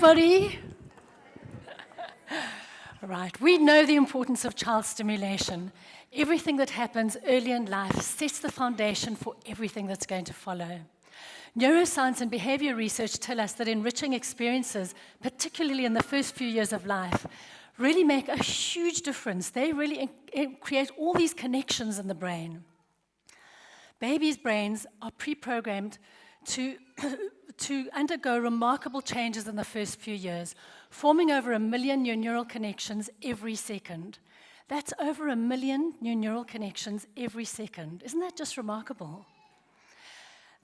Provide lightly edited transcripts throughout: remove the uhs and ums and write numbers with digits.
everybody. Right, we know the importance of child stimulation. Everything that happens early in life sets the foundation for everything that's going to follow. Neuroscience and behavior research tell us that enriching experiences, particularly in the first few years of life, really make a huge difference. They really create all these connections in the brain. Babies' brains are pre-programmed to undergo remarkable changes in the first few years, forming over 1 million new neural connections every second. That's over 1 million new neural connections every second. Isn't that just remarkable?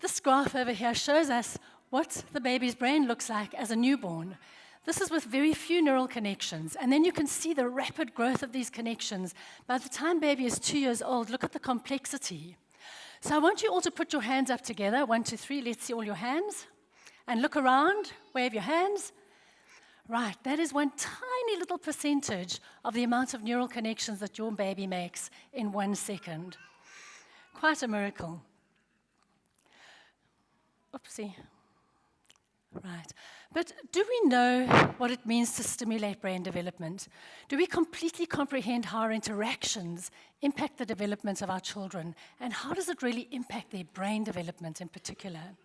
This graph over here shows us what the baby's brain looks like as a newborn. This is with very few neural connections, and then you can see the rapid growth of these connections. By the time baby is 2 years old, look at the complexity. So I want you all to put your hands up together. 1, 2, 3, let's see all your hands. And look around, wave your hands. Right, that is one tiny little percentage of the amount of neural connections that your baby makes in 1 second. Quite a miracle. Oopsie. Right. But do we know what it means to stimulate brain development? Do we completely comprehend how our interactions impact the development of our children? And how does it really impact their brain development in particular?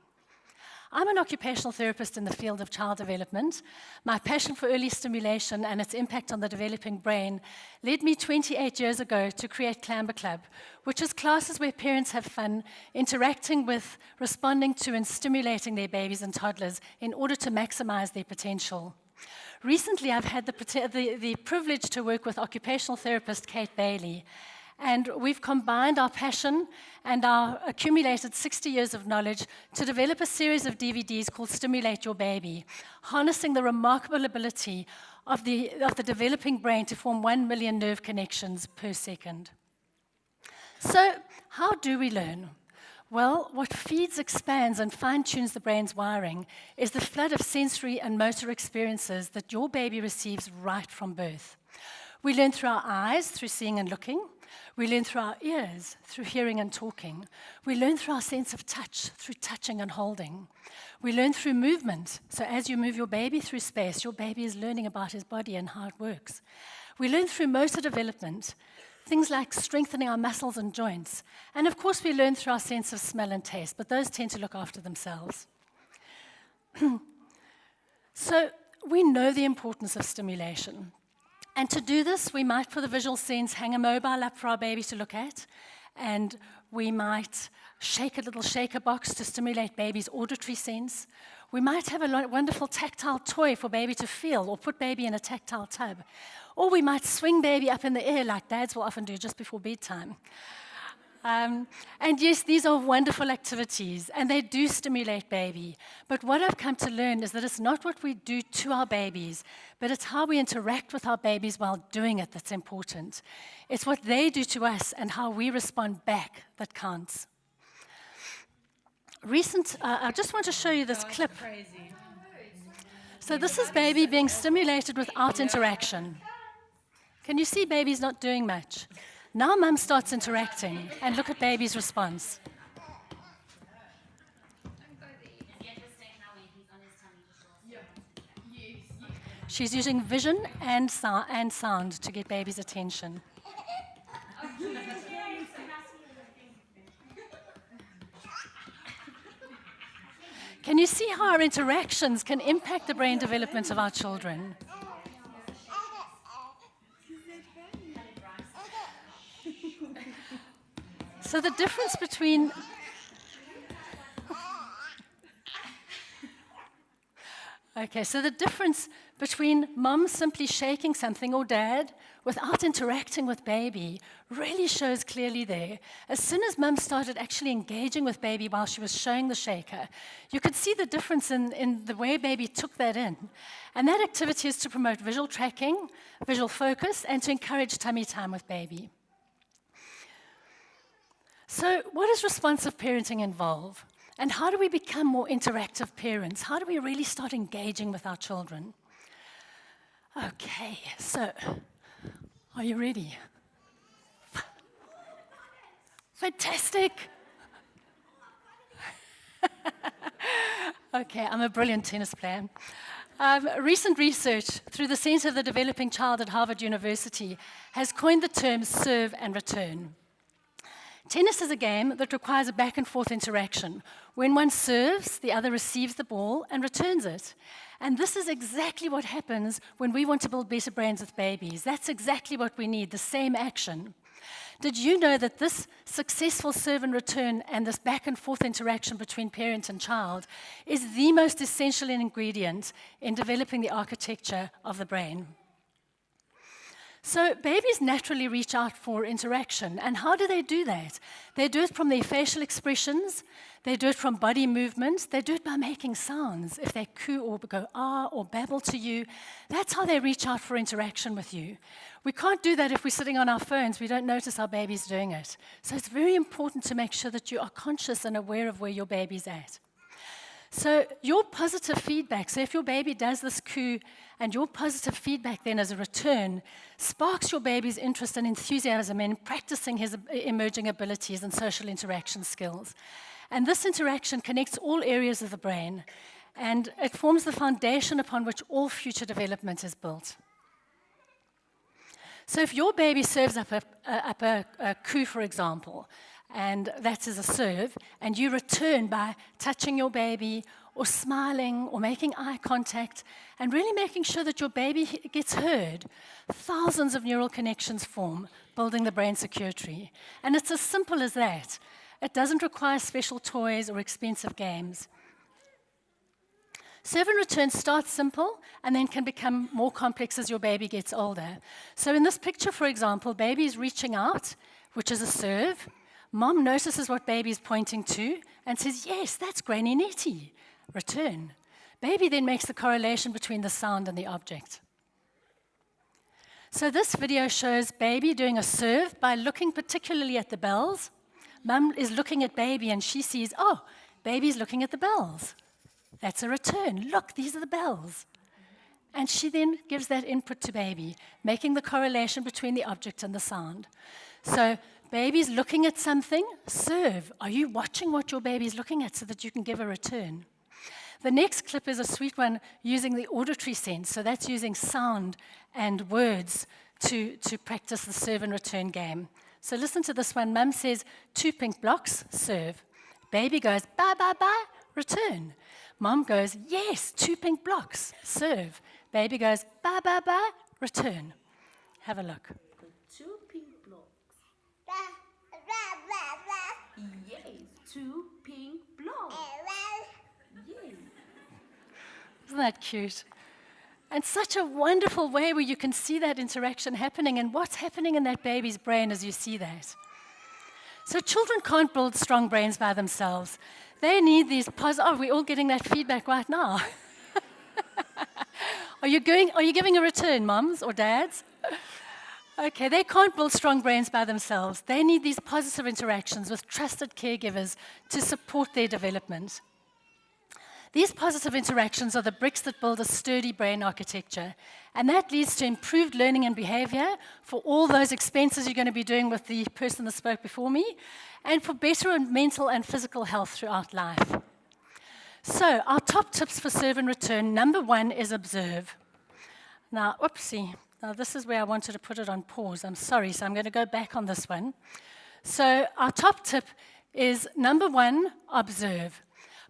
I'm an occupational therapist in the field of child development. My passion for early stimulation and its impact on the developing brain led me 28 years ago to create Clamber Club, which is classes where parents have fun interacting with, responding to, and stimulating their babies and toddlers in order to maximize their potential. Recently, I've had the privilege to work with occupational therapist Kate Bailey, and we've combined our passion and our accumulated 60 years of knowledge to develop a series of DVDs called Stimulate Your Baby, harnessing the remarkable ability of the developing brain to form 1 million nerve connections per second. So, how do we learn? Well, what feeds, expands, and fine-tunes the brain's wiring is the flood of sensory and motor experiences that your baby receives right from birth. We learn through our eyes, through seeing and looking. We learn through our ears, through hearing and talking. We learn through our sense of touch, through touching and holding. We learn through movement. So as you move your baby through space, your baby is learning about his body and how it works. We learn through motor development, things like strengthening our muscles and joints. And of course, we learn through our sense of smell and taste, but those tend to look after themselves. So we know the importance of stimulation. And to do this, we might, for the visual sense, hang a mobile up for our baby to look at, and we might shake a little shaker box to stimulate baby's auditory sense. We might have a wonderful tactile toy for baby to feel, or put baby in a tactile tub. Or we might swing baby up in the air like dads will often do just before bedtime. And yes, these are wonderful activities, and they do stimulate baby. But what I've come to learn is that it's not what we do to our babies, but it's how we interact with our babies while doing it that's important. It's what they do to us and how we respond back that counts. I just want to show you this clip. So this is baby being stimulated without interaction. Can you see baby's not doing much? Now mum starts interacting, and look at baby's response. She's using vision and sound to get baby's attention. Can you see how our interactions can impact the brain development of our children? So the difference between mom simply shaking something or dad without interacting with baby really shows clearly there. As soon as mum started actually engaging with baby while she was showing the shaker, you could see the difference in the way baby took that in. And that activity is to promote visual tracking, visual focus, and to encourage tummy time with baby. So what does responsive parenting involve? And how do we become more interactive parents? How do we really start engaging with our children? Okay, so are you ready? Fantastic. Okay, I'm a brilliant tennis player. Recent research through the Center of the Developing Child at Harvard University has coined the term serve and return. Tennis is a game that requires a back and forth interaction. When one serves, the other receives the ball and returns it. And this is exactly what happens when we want to build better brains with babies. That's exactly what we need, the same action. Did you know that this successful serve and return and this back and forth interaction between parent and child is the most essential ingredient in developing the architecture of the brain? So babies naturally reach out for interaction. And how do they do that? They do it from their facial expressions. They do it from body movements. They do it by making sounds. If they coo or go ah or babble to you, that's how they reach out for interaction with you. We can't do that if we're sitting on our phones. We don't notice our baby's doing it. So it's very important to make sure that you are conscious and aware of where your baby's at. So your positive feedback, so if your baby does this coo and your positive feedback then as a return sparks your baby's interest and enthusiasm in practicing his emerging abilities and social interaction skills. And this interaction connects all areas of the brain and it forms the foundation upon which all future development is built. So if your baby serves up a coo, for example, and that is a serve, and you return by touching your baby or smiling or making eye contact and really making sure that your baby gets heard, thousands of neural connections form, building the brain circuitry. And it's as simple as that. It doesn't require special toys or expensive games. Serve and return starts simple and then can become more complex as your baby gets older. So in this picture, for example, baby is reaching out, which is a serve. Mom notices what baby is pointing to and says, yes, that's Granny Nettie. Return. Baby then makes the correlation between the sound and the object. So this video shows baby doing a serve by looking particularly at the bells. Mum is looking at baby and she sees, oh, baby's looking at the bells. That's a return. Look, these are the bells. And she then gives that input to baby, making the correlation between the object and the sound. So baby's looking at something, serve. Are you watching what your baby's looking at so that you can give a return? The next clip is a sweet one using the auditory sense. So that's using sound and words to practice the serve and return game. So listen to this one. Mum says, 2 pink blocks, serve. Baby goes, bye, bye, bye, return. Mom goes, yes, 2 pink blocks, serve. Baby goes, bye, bye, bye, return. Have a look. 2 pink blocks. Yes, 2 pink blocks. Yes. Isn't that cute? And such a wonderful way where you can see that interaction happening and what's happening in that baby's brain as you see that. So children can't build strong brains by themselves. They need these oh, we're all getting that feedback right now. Are you giving a return, moms or dads? Okay, they can't build strong brains by themselves. They need these positive interactions with trusted caregivers to support their development. These positive interactions are the bricks that build a sturdy brain architecture, and that leads to improved learning and behavior for all those expenses you're going to be doing with the person that spoke before me, and for better mental and physical health throughout life. So, our top tips for serve and return, number 1 is observe. Now, oopsie, now this is where I wanted to put it on pause. I'm sorry, so I'm going to go back on this one. So, our top tip is number 1, observe.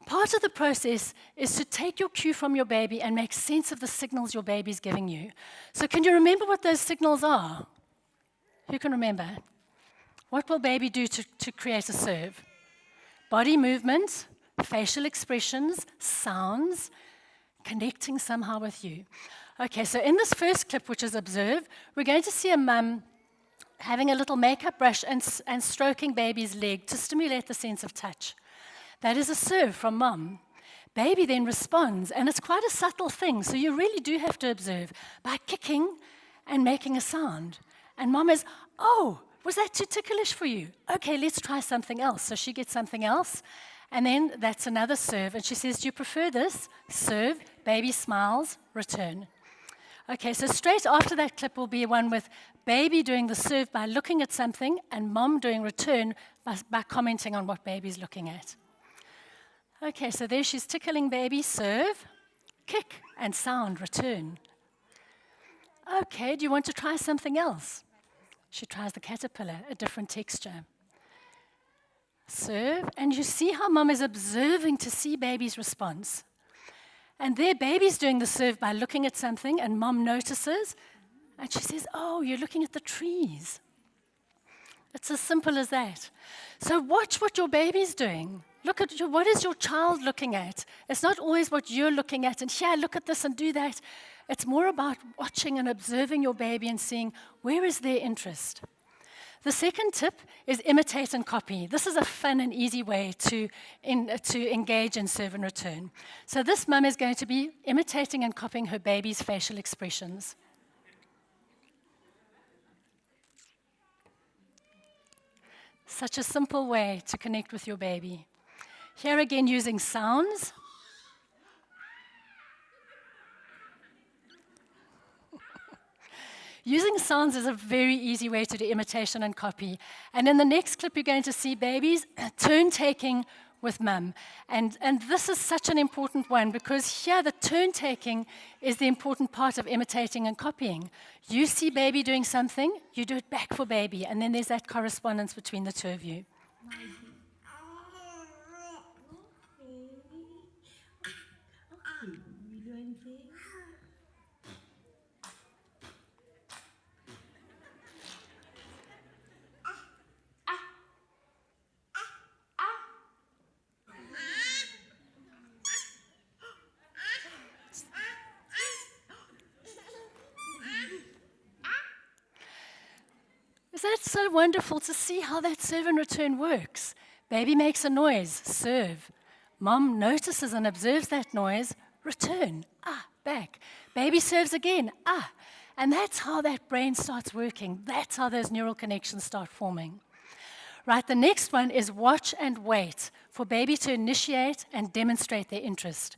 Part of the process is to take your cue from your baby and make sense of the signals your baby's giving you. So can you remember what those signals are? Who can remember? What will baby do to create a serve? Body movement, facial expressions, sounds, connecting somehow with you. Okay, so in this first clip, which is observe, we're going to see a mum having a little makeup brush and stroking baby's leg to stimulate the sense of touch. That is a serve from mom. Baby then responds, and it's quite a subtle thing, so you really do have to observe by kicking and making a sound. And mom is, oh, was that too ticklish for you? Okay, let's try something else. So she gets something else, and then that's another serve. And she says, do you prefer this? Serve, baby smiles, return. Okay, so straight after that clip will be one with baby doing the serve by looking at something and mom doing return by commenting on what baby's looking at. Okay, so there she's tickling baby, serve, kick, and sound, return. Okay, do you want to try something else? She tries the caterpillar, a different texture. Serve, and you see how mom is observing to see baby's response. And there, baby's doing the serve by looking at something, and mom notices, and she says, oh, you're looking at the trees. It's as simple as that. So watch what your baby's doing. Look at what is your child looking at? It's not always what you're looking at, and here, look at this and do that. It's more about watching and observing your baby and seeing where is their interest. The second tip is imitate and copy. This is a fun and easy way to engage in serve and return. So this mum is going to be imitating and copying her baby's facial expressions. Such a simple way to connect with your baby. Here again, using sounds. Using sounds is a very easy way to do imitation and copy. And in the next clip, you're going to see babies turn-taking with mum. And this is such an important one because here the turn-taking is the important part of imitating and copying. You see baby doing something, you do it back for baby, and then there's that correspondence between the two of you. Is that so wonderful to see how that serve and return works? Baby makes a noise, serve. Mom notices and observes that noise, return, back. Baby serves again, And that's how that brain starts working. That's how those neural connections start forming. Right, the next one is watch and wait for baby to initiate and demonstrate their interest.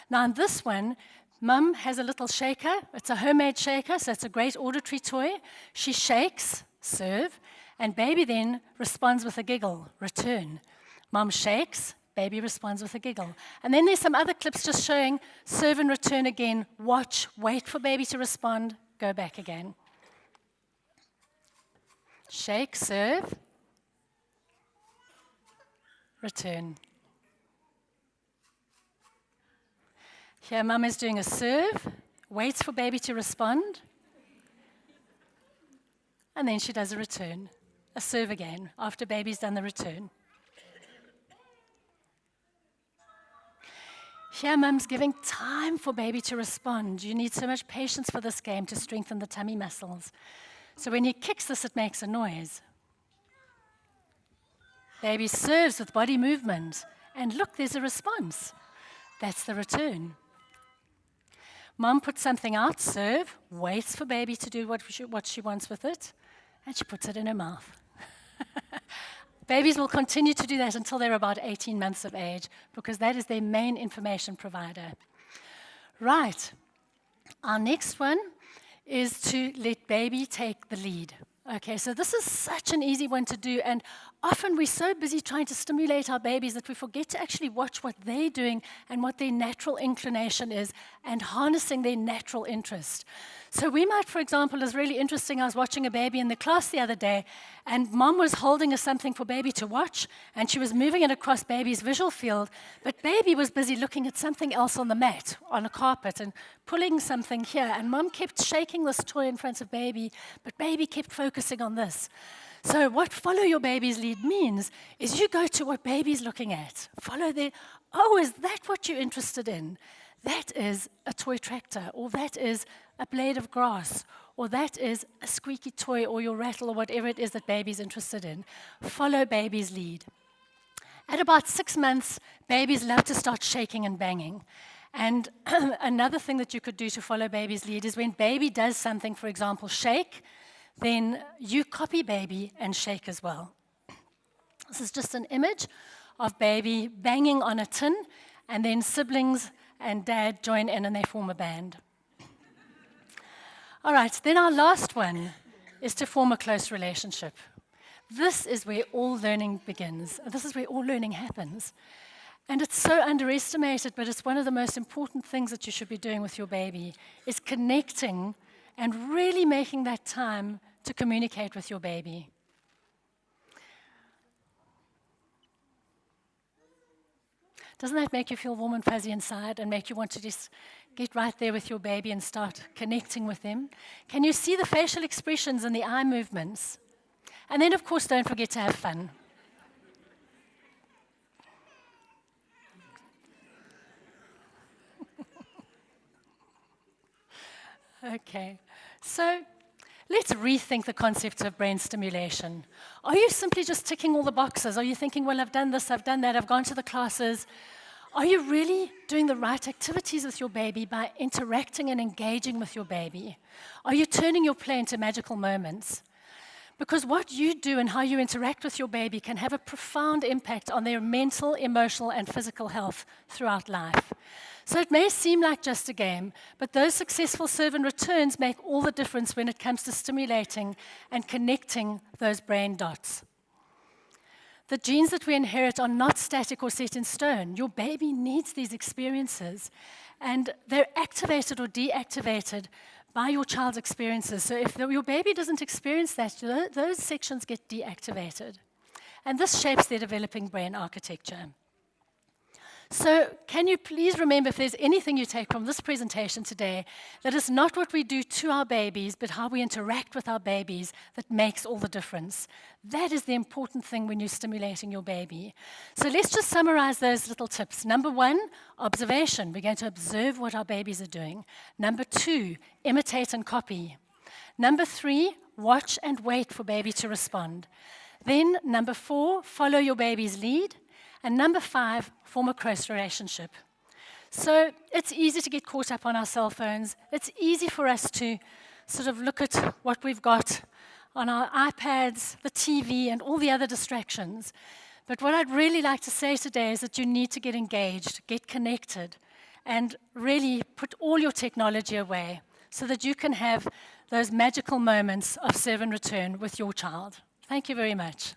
Now in this one, mum has a little shaker. It's a homemade shaker, so it's a great auditory toy. She shakes, serve, and baby then responds with a giggle, return. Mom shakes, baby responds with a giggle. And then there's some other clips just showing serve and return again, watch, wait for baby to respond, go back again. Shake, serve, return. Here mum is doing a serve, waits for baby to respond, and then she does a return, a serve again, after baby's done the return. Here, mum's giving time for baby to respond. You need so much patience for this game to strengthen the tummy muscles. So when he kicks this, it makes a noise. Baby serves with body movement. And look, there's a response. That's the return. Mum puts something out, serve, waits for baby to do what she wants with it, and she puts it in her mouth. Babies will continue to do that until they're about 18 months of age, because that is their main information provider. Right. Our next one is to let baby take the lead. Okay, so this is such an easy one to do, and often we're so busy trying to stimulate our babies that we forget to actually watch what they're doing and what their natural inclination is and harnessing their natural interest. So we might, for example, is really interesting, I was watching a baby in the class the other day, and mom was holding something for baby to watch, and she was moving it across baby's visual field, but baby was busy looking at something else on the mat, on a carpet, and pulling something here, and mom kept shaking this toy in front of baby, but baby kept focusing on this. So what follow your baby's lead means is you go to what baby's looking at. Follow their, oh, is that what you're interested in? That is a toy tractor, or that is a blade of grass, or that is a squeaky toy, or your rattle, or whatever it is that baby's interested in. Follow baby's lead. At about 6 months, babies love to start shaking and banging. And another thing that you could do to follow baby's lead is when baby does something, for example, shake, then you copy baby and shake as well. This is just an image of baby banging on a tin, and then siblings and dad join in and they form a band. All right, then our last one is to form a close relationship. This is where all learning begins. This is where all learning happens. And it's so underestimated, but it's one of the most important things that you should be doing with your baby, is connecting and really making that time to communicate with your baby. Doesn't that make you feel warm and fuzzy inside and make you want to just get right there with your baby and start connecting with them? Can you see the facial expressions and the eye movements? And then, of course, don't forget to have fun. Okay, so let's rethink the concept of brain stimulation. Are you simply just ticking all the boxes? Are you thinking, well, I've done this, I've done that, I've gone to the classes? Are you really doing the right activities with your baby by interacting and engaging with your baby? Are you turning your play into magical moments? Because what you do and how you interact with your baby can have a profound impact on their mental, emotional, and physical health throughout life. So it may seem like just a game, but those successful serve and returns make all the difference when it comes to stimulating and connecting those brain dots. The genes that we inherit are not static or set in stone. Your baby needs these experiences, and they're activated or deactivated by your child's experiences. So if your baby doesn't experience that, those sections get deactivated. And this shapes their developing brain architecture. So can you please remember, if there's anything you take from this presentation today, that it's not what we do to our babies, but how we interact with our babies that makes all the difference. That is the important thing when you're stimulating your baby. So let's just summarize those little tips. Number 1, observation. We're going to observe what our babies are doing. Number 2, imitate and copy. Number 3, watch and wait for baby to respond. Then number 4, follow your baby's lead. And number 5, form a close relationship. So it's easy to get caught up on our cell phones. It's easy for us to sort of look at what we've got on our iPads, the TV, and all the other distractions. But what I'd really like to say today is that you need to get engaged, get connected, and really put all your technology away so that you can have those magical moments of serve and return with your child. Thank you very much.